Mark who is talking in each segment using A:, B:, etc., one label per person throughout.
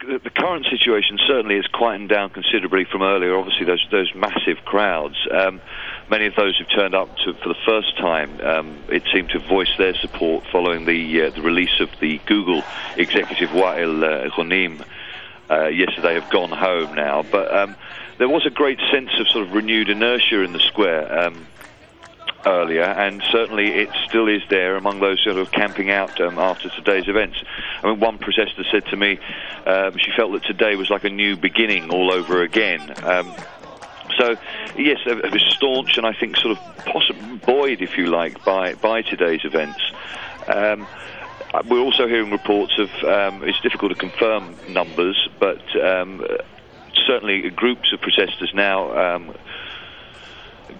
A: the current situation certainly has quietened down considerably from earlier. Obviously, those massive crowds. Many of those who've turned up for the first time, it seemed to voice their support following the release of the Google executive Wael Ghonim yesterday. Have gone home now, but there was a great sense of sort of renewed inertia in the square earlier, and certainly it still is there among those sort of camping out after today's events. I mean, one protester said to me she felt that today was like a new beginning all over again. So, yes, it was staunch and I think sort of buoyed, if you like, by today's events. We're also hearing reports of, it's difficult to confirm numbers, but certainly groups of protesters now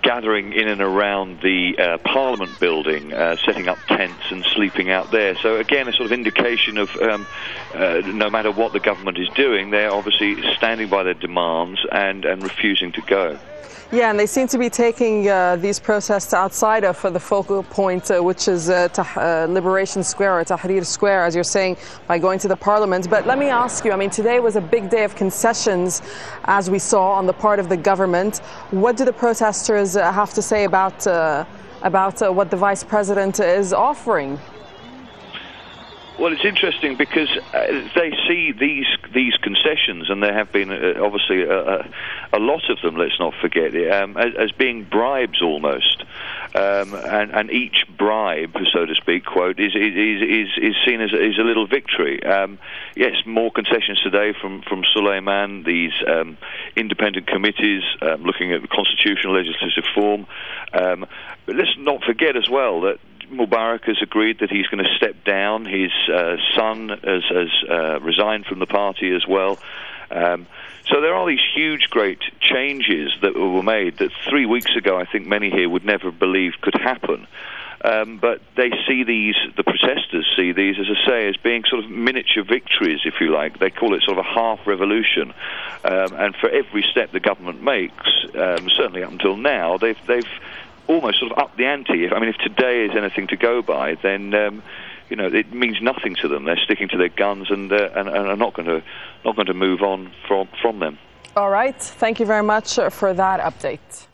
A: gathering in and around the Parliament building, setting up tents and sleeping out there. So again, a sort of indication of no matter what the government is doing, they're obviously standing by their demands and refusing to go.
B: Yeah, and they seem to be taking these protests outside of the focal point, which is Liberation Square or Tahrir Square, as you're saying, by going to the Parliament. But let me ask you, I mean, today was a big day of concessions, as we saw, on the part of the government. What do the protesters have to say about what the Vice President is offering?
A: Well, it's interesting because they see these concessions, and there have been obviously a lot of them, let's not forget, as being bribes almost. And each bribe, so to speak, quote, is seen as a little victory. Yes, more concessions today from Suleiman, these independent committees looking at constitutional legislative reform. But let's not forget as well that Mubarak has agreed that he's going to step down. His son has resigned from the party as well. So there are these huge, great changes that were made that 3 weeks ago I think many here would never believe could happen. But they see these, the protesters see these, as I say, as being sort of miniature victories, if you like. They call it sort of a half revolution. And for every step the government makes, certainly up until now, they've almost sort of up the ante. I mean, if today is anything to go by, then you know, it means nothing to them. They're sticking to their guns and are not going to move on from them.
B: All right. Thank you very much for that update.